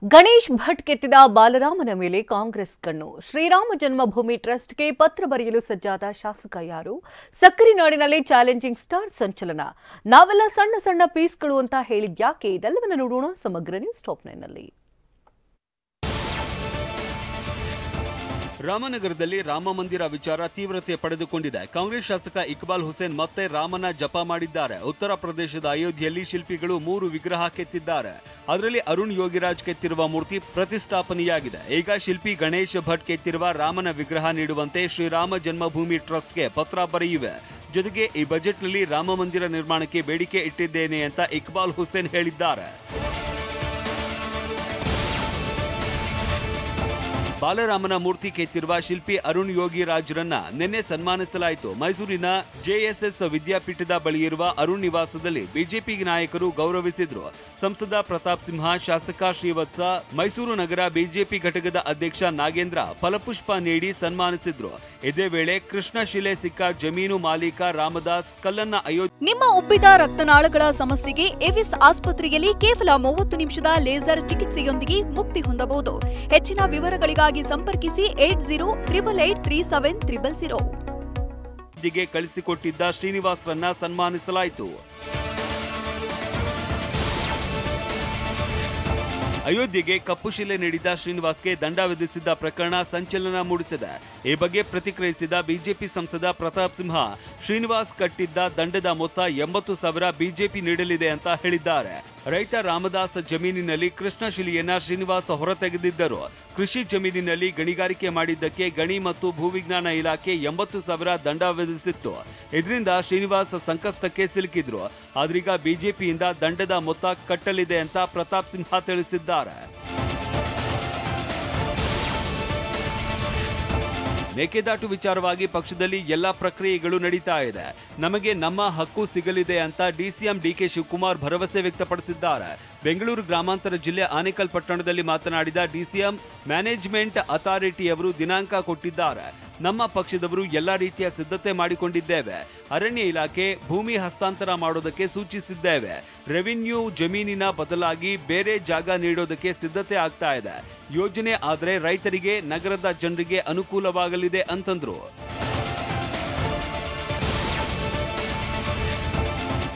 ಗಣೇಶ್ ಭಟ್ ಕೆತ್ತಿದ ಬಾಲರಾಮನ ಮೇಲೆ ಕಾಂಗ್ರೆಸ್ ಕಣ್ಣು. ಶ್ರೀರಾಮ ಜನ್ಮಭೂಮಿ ಟ್ರಸ್ಟ್ಗೆ ಪತ್ರ ಬರೆಯಲು ಸಜ್ಜಾದ ಶಾಸಕ ಯಾರು? ಸಕ್ಕರೆ ನಾಡಿನಲ್ಲಿ ಚಾಲೆಂಜಿಂಗ್ ಸ್ಟಾರ್ ಸಂಚಲನ. ನಾವೆಲ್ಲ ಸಣ್ಣ ಸಣ್ಣ ಪೀಸ್ಗಳು ಅಂತ ಹೇಳಿದ್ಯಾಕೆ? ಇದೆಲ್ಲವನ್ನು ನೋಡೋಣ ಸಮಗ್ರ ನ್ಯೂಸ್ ಟಾಪ್ 9 ನಲ್ಲಿ. ರಾಮನಗರದಲ್ಲಿ ರಾಮ ಮಂದಿರ ವಿಚಾರ ತೀವ್ರತೆ ಪಡೆದುಕೊಂಡಿದೆ. ಕಾಂಗ್ರೆಸ್ ಶಾಸಕ ಇಕ್ಬಾಲ್ ಹುಸೇನ್ ಮತ್ತೆ ರಾಮನ ಜಪ ಮಾಡಿದ್ದಾರೆ. ಉತ್ತರ ಪ್ರದೇಶದ ಅಯೋಧ್ಯೆಯಲ್ಲಿ ಶಿಲ್ಪಿಗಳು 3 ವಿಗ್ರಹ ಕೆತ್ತಿದ್ದಾರೆ. ಅದರಲ್ಲಿ ಅರುಣ್ ಯೋಗಿರಾಜ್ ಕೆತ್ತಿರುವ ಮೂರ್ತಿ ಪ್ರತಿಷ್ಠಾಪನೆಯಾಗಿದೆ. ಈಗ ಶಿಲ್ಪಿ ಗಣೇಶ್ ಭಟ್ ಕೆತ್ತಿರುವ ರಾಮನ ವಿಗ್ರಹ ನೀಡುವಂತೆ ಶ್ರೀರಾಮ ಜನ್ಮಭೂಮಿ ಟ್ರಸ್ಟ್ಗೆ ಪತ್ರ ಬರೆಯಿವೆ. ಜೊತೆಗೆ ಈ ಬಜೆಟ್ನಲ್ಲಿ ರಾಮ ಮಂದಿರ ನಿರ್ಮಾಣಕ್ಕೆ ಬೇಡಿಕೆ ಇಟ್ಟಿದ್ದೇನೆ ಅಂತ ಇಕ್ಬಾಲ್ ಹುಸೇನ್ ಹೇಳಿದ್ದಾರೆ. ಬಾಲರಾಮನ ಮೂರ್ತಿ ಕೆತ್ತಿರುವ ಶಿಲ್ಪಿ ಅರುಣ್ ಯೋಗಿರಾಜ್ರನ್ನ ನಿನ್ನೆ ಸನ್ಮಾನಿಸಲಾಯಿತು. ಮೈಸೂರಿನ ಜೆಎಸ್ಎಸ್ ವಿದ್ಯಾಪೀಠದ ಬಳಿ ಇರುವ ಅರುಣ್ ನಿವಾಸದಲ್ಲಿ ಬಿಜೆಪಿ ನಾಯಕರು ಗೌರವಿಸಿದ್ರು. ಸಂಸದ ಪ್ರತಾಪ್ ಸಿಂಹ, ಶಾಸಕ ಶ್ರೀವತ್ಸ, ಮೈಸೂರು ನಗರ ಬಿಜೆಪಿ ಘಟಕದ ಅಧ್ಯಕ್ಷ ನಾಗೇಂದ್ರ ಫಲಪುಷ್ಪ ನೀಡಿ ಸನ್ಮಾನಿಸಿದ್ರು. ಇದೇ ವೇಳೆ ಕೃಷ್ಣಶಿಲೆ ಸಿಕ್ಕ ಜಮೀನು ಮಾಲೀಕ ರಾಮದಾಸ್ ಕಲ್ಲನ್ನ ನಿಮ್ಮ ಉಬ್ಬಿದ ರಕ್ತನಾಳಗಳ ಸಮಸ್ಯೆಗೆ ಎವಿಸ್ ಆಸ್ಪತ್ರೆಯಲ್ಲಿ ಕೇವಲ 30 ನಿಮಿಷದ ಲೇಸರ್ ಚಿಕಿತ್ಸೆಯೊಂದಿಗೆ ಮುಕ್ತಿ ಹೊಂದಬಹುದು. ಹೆಚ್ಚಿನ ವಿವರಗಳಿಗಾಗಿ ಸಂಪರ್ಕಿಸಿ 8088837300. ಗೆ ಕಳಿಸಿಕೊಟ್ಟಿದ್ದ ಶ್ರೀನಿವಾಸ್ರನ್ನ ಸನ್ಮಾನಿಸಲಾಯಿತು. ಅಯೋಧ್ಯೆಗೆ ಕಪ್ಪು ಶಿಲೆ ನೀಡಿದ ಶ್ರೀನಿವಾಸ್ಗೆ ದಂಡ ವಿಧಿಸಿದ್ದ ಪ್ರಕರಣ ಸಂಚಲನ ಮೂಡಿಸಿದೆ. ಈ ಬಗ್ಗೆ ಪ್ರತಿಕ್ರಿಯಿಸಿದ ಬಿಜೆಪಿ ಸಂಸದ ಪ್ರತಾಪ್ ಸಿಂಹ, ಶ್ರೀನಿವಾಸ್ ಕಟ್ಟಿದ್ದ ದಂಡದ ಮೊತ್ತ 80,000 ಬಿಜೆಪಿ ನೀಡಲಿದೆ ಅಂತ ಹೇಳಿದ್ದಾರೆ. ರೈತ ರಾಮದಾಸ್ ಜಮೀನಿನಲ್ಲಿ ಕೃಷ್ಣಶಿಲೆಯನ್ನ ಶ್ರೀನಿವಾಸ್ ಹೊರತೆಗೆದಿದ್ದರು. ಕೃಷಿ ಜಮೀನಿನಲ್ಲಿ ಗಣಿಗಾರಿಕೆ ಮಾಡಿದ್ದಕ್ಕೆ ಗಣಿ ಮತ್ತು ಭೂವಿಜ್ಞಾನ ಇಲಾಖೆ 80,000 ದಂಡ ವಿಧಿಸಿತ್ತು. ಇದರಿಂದ ಶ್ರೀನಿವಾಸ್ ಸಂಕಷ್ಟಕ್ಕೆ ಸಿಲುಕಿದ್ರು. ಆದ್ರೀಗ ಬಿಜೆಪಿಯಿಂದ ದಂಡದ ಮೊತ್ತ ಕಟ್ಟಲಿದೆ ಅಂತ ಪ್ರತಾಪ್ ಸಿಂಹ ತಿಳಿಸಿದ್ದಾರೆ. ಮೇಕೆದಾಟು ವಿಚಾರವಾಗಿ ಪಕ್ಷದಲ್ಲಿ ಎಲ್ಲಾ ಪ್ರಕ್ರಿಯೆಗಳು ನಡೀತಾ ಇದೆ. ನಮಗೆ ನಮ್ಮ ಹಕ್ಕು ಸಿಗಲಿದೆ ಅಂತ ಡಿಸಿಎಂ ಡಿಕೆ ಶಿವಕುಮಾರ್ ಭರವಸೆ ವ್ಯಕ್ತಪಡಿಸಿದ್ದಾರೆ. ಬೆಂಗಳೂರು ಗ್ರಾಮಾಂತರ ಜಿಲ್ಲೆ ಆನೇಕಲ್ ಪಟ್ಟಣದಲ್ಲಿ ಮಾತನಾಡಿದ ಡಿಸಿಎಂ, ಮ್ಯಾನೇಜ್ಮೆಂಟ್ ಅಥಾರಿಟಿಯವರು ದಿನಾಂಕ ಕೊಟ್ಟಿದ್ದಾರೆ. ನಮ್ಮ ಪಕ್ಷದವರು ಎಲ್ಲಾ ರೀತಿಯ ಸಿದ್ಧತೆ ಮಾಡಿಕೊಂಡಿದ್ದೇವೆ. ಅರಣ್ಯ ಇಲಾಖೆ ಭೂಮಿ ಹಸ್ತಾಂತರ ಮಾಡೋದಕ್ಕೆ ಸೂಚಿಸಿದ್ದೇವೆ. ರೆವಿನ್ಯೂ ಜಮೀನಿನ ಬದಲಾಗಿ ಬೇರೆ ಜಾಗ ನೀಡೋದಕ್ಕೆ ಸಿದ್ಧತೆ ಆಗ್ತಾ ಇದೆ. ಯೋಜನೆ ಆದರೆ ರೈತರಿಗೆ, ನಗರದ ಜನರಿಗೆ ಅನುಕೂಲವಾಗಲಿದೆ ಅಂತಂದ್ರು.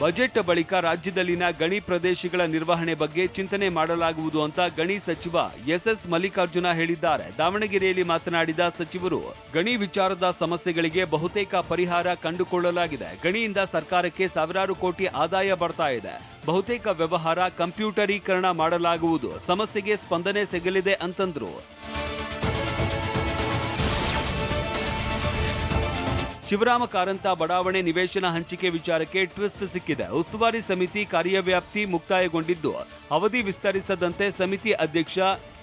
ಬಜೆಟ್ ಬಳಿಕ ರಾಜ್ಯದಲ್ಲಿನ ಗಣಿ ಪ್ರದೇಶಗಳ ನಿರ್ವಹಣೆ ಬಗ್ಗೆ ಚಿಂತನೆ ಮಾಡಲಾಗುವುದು ಅಂತ ಗಣಿ ಸಚಿವ ಎಸ್ಎಸ್ ಮಲ್ಲಿಕಾರ್ಜುನ ಹೇಳಿದ್ದಾರೆ. ದಾವಣಗೆರೆಯಲ್ಲಿ ಮಾತನಾಡಿದ ಸಚಿವರು, ಗಣಿ ವಿಚಾರದ ಸಮಸ್ಯೆಗಳಿಗೆ ಬಹುತೇಕ ಪರಿಹಾರ ಕಂಡುಕೊಳ್ಳಲಾಗಿದೆ. ಗಣಿಯಿಂದ ಸರ್ಕಾರಕ್ಕೆ ಸಾವಿರಾರು ಕೋಟಿ ಆದಾಯ ಬರ್ತಾ ಇದೆ. ಬಹುತೇಕ ವ್ಯವಹಾರ ಕಂಪ್ಯೂಟರೀಕರಣ ಮಾಡಲಾಗುವುದು. ಸಮಸ್ಯೆಗೆ ಸ್ಪಂದನೆ ಸಿಗಲಿದೆ ಅಂತಂದ್ರು. ಶಿವರಾಮ ಕಾರಂತ ಬಡಾವಣೆ ನಿವೇಶನ ಹಂಚಿಕೆ ವಿಚಾರಕ್ಕೆ ಟ್ವಿಸ್ಟ್ ಸಿಕ್ಕಿದೆ. ಉಸ್ತುವಾರಿ ಸಮಿತಿ ಕಾರ್ಯವ್ಯಾಪ್ತಿ ಮುಕ್ತಾಯಗೊಂಡಿದ್ದು, ಅವಧಿ ವಿಸ್ತರಿಸದಂತೆ ಸಮಿತಿ ಅಧ್ಯಕ್ಷ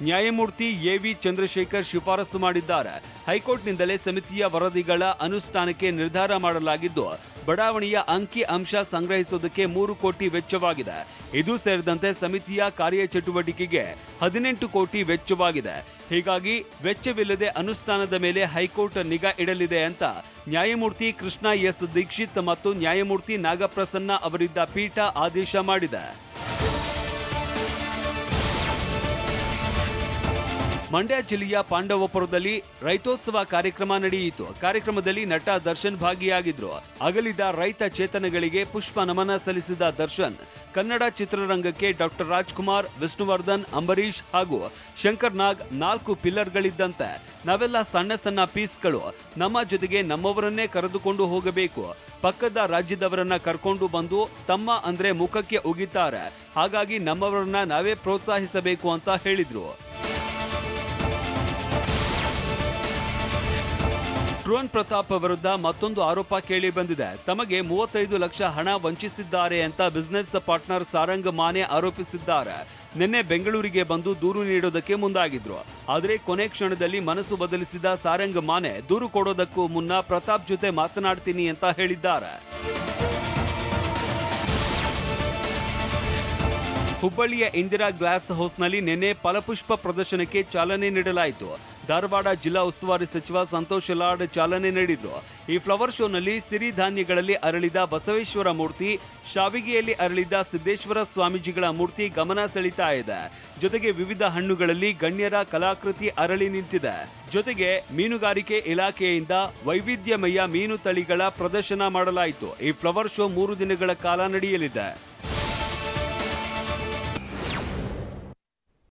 ನ್ಯಾಯಮೂರ್ತಿ ಎವಿ ಚಂದ್ರಶೇಖರ್ ಶಿಫಾರಸು ಮಾಡಿದ್ದಾರೆ. ಹೈಕೋರ್ಟ್ನಿಂದಲೇ ಸಮಿತಿಯ ವರದಿಗಳ ಅನುಷ್ಠಾನಕ್ಕೆ ನಿರ್ಧಾರ ಮಾಡಲಾಗಿದ್ದು, ಬಡಾವಣೆಯ ಅಂಕಿ ಅಂಶ ಸಂಗ್ರಹಿಸುವುದಕ್ಕೆ 3 ಕೋಟಿ ವೆಚ್ಚವಾಗಿದೆ. ಇದು ಸೇರಿದಂತೆ ಸಮಿತಿಯ ಕಾರ್ಯಚಟುವಟಿಕೆಗೆ 18 ಕೋಟಿ ವೆಚ್ಚವಾಗಿದೆ. ಹೀಗಾಗಿ ವೆಚ್ಚವಿಲ್ಲದೆ ಅನುಷ್ಠಾನದ ಮೇಲೆ ಹೈಕೋರ್ಟ್ ನಿಗಾ ಇಡಲಿದೆ ಅಂತ ನ್ಯಾಯಮೂರ್ತಿ ಕೃಷ್ಣ ಎಸ್ ದೀಕ್ಷಿತ್ ಮತ್ತು ನ್ಯಾಯಮೂರ್ತಿ ನಾಗಪ್ರಸನ್ನ ಅವರಿದ್ದ ಪೀಠ ಆದೇಶ ಮಾಡಿದೆ. ಮಂಡ್ಯ ಜಿಲ್ಲೆಯ ಪಾಂಡವಪುರದಲ್ಲಿ ರೈತೋತ್ಸವ ಕಾರ್ಯಕ್ರಮ ನಡೆಯಿತು. ಕಾರ್ಯಕ್ರಮದಲ್ಲಿ ನಟ ದರ್ಶನ್ ಭಾಗಿಯಾಗಿದ್ರು. ಅಗಲಿದ ರೈತ ಚೇತನಗಳಿಗೆ ಪುಷ್ಪ ನಮನ ಸಲ್ಲಿಸಿದ ದರ್ಶನ್, ಕನ್ನಡ ಚಿತ್ರರಂಗಕ್ಕೆ ಡಾಕ್ಟರ್ ರಾಜ್ಕುಮಾರ್, ವಿಷ್ಣುವರ್ಧನ್, ಅಂಬರೀಶ್ ಹಾಗೂ ಶಂಕರ್ ನಾಗ್ 4 ಪಿಲ್ಲರ್ಗಳಿದ್ದಂತೆ. ನಾವೆಲ್ಲ ಸಣ್ಣ ಸಣ್ಣ ಪೀಸ್ಗಳು. ನಮ್ಮ ಜೊತೆಗೆ ನಮ್ಮವರನ್ನೇ ಕರೆದುಕೊಂಡು ಹೋಗಬೇಕು. ಪಕ್ಕದ ರಾಜ್ಯದವರನ್ನ ಕರ್ಕೊಂಡು ಬಂದು ತಮ್ಮ ಅಂದ್ರೆ ಮುಖಕ್ಕೆ ಉಗಿತಾರೆ. ಹಾಗಾಗಿ ನಮ್ಮವರನ್ನ ನಾವೇ ಪ್ರೋತ್ಸಾಹಿಸಬೇಕು ಅಂತ ಹೇಳಿದ್ರು. ಡ್ರೋನ್ ಪ್ರತಾಪ್ ವಿರುದ್ಧ ಮತ್ತೊಂದು ಆರೋಪ ಕೇಳಿ ಬಂದಿದೆ. ತಮಗೆ 35 ಲಕ್ಷ ಹಣ ವಂಚಿಸಿದ್ದಾರೆ ಅಂತ ಬಿಸಿನೆಸ್ ಪಾರ್ಟ್ನರ್ ಸಾರಂಗ್ ಮಾನೆ ಆರೋಪಿಸಿದ್ದಾರೆ. ನಿನ್ನೆ ಬೆಂಗಳೂರಿಗೆ ಬಂದು ದೂರು ನೀಡೋದಕ್ಕೆ ಮುಂದಾಗಿದ್ರು. ಆದರೆ ಕೊನೆ ಕ್ಷಣದಲ್ಲಿ ಮನಸ್ಸು ಬದಲಿಸಿದ ಸಾರಂಗ್ ಮಾನೆ ದೂರು ಕೊಡೋದಕ್ಕೂ ಮುನ್ನ ಪ್ರತಾಪ್ ಜೊತೆ ಮಾತನಾಡ್ತೀನಿ ಅಂತ ಹೇಳಿದ್ದಾರೆ. ಹುಬ್ಬಳ್ಳಿಯ ಇಂದಿರಾ ಗ್ಲಾಸ್ ಹೌಸ್ನಲ್ಲಿ ನಿನ್ನೆ ಫಲಪುಷ್ಪ ಪ್ರದರ್ಶನಕ್ಕೆ ಚಾಲನೆ ನೀಡಲಾಯಿತು. ಧಾರವಾಡ ಜಿಲ್ಲಾ ಉಸ್ತುವಾರಿ ಸಚಿವ ಸಂತೋಷ್ ಲಾಡ್ ಚಾಲನೆ ನೀಡಿದ್ರು. ಈ ಫ್ಲವರ್ ಶೋನಲ್ಲಿ ಸಿರಿಧಾನ್ಯಗಳಲ್ಲಿ ಅರಳಿದ ಬಸವೇಶ್ವರ ಮೂರ್ತಿ, ಶಾವಿಗೆಯಲ್ಲಿ ಅರಳಿದ ಸಿದ್ದೇಶ್ವರ ಸ್ವಾಮೀಜಿಗಳ ಮೂರ್ತಿ ಗಮನ ಸೆಳೀತಾ ಇದೆ. ಜೊತೆಗೆ ವಿವಿಧ ಹಣ್ಣುಗಳಲ್ಲಿ ಗಣ್ಯರ ಕಲಾಕೃತಿ ಅರಳಿ ನಿಂತಿದೆ. ಜೊತೆಗೆ ಮೀನುಗಾರಿಕೆ ಇಲಾಖೆಯಿಂದ ವೈವಿಧ್ಯಮಯ ಮೀನು ತಳಿಗಳ ಪ್ರದರ್ಶನ ಮಾಡಲಾಯಿತು. ಈ ಫ್ಲವರ್ ಶೋ 3 ದಿನಗಳ ಕಾಲ ನಡೆಯಲಿದೆ.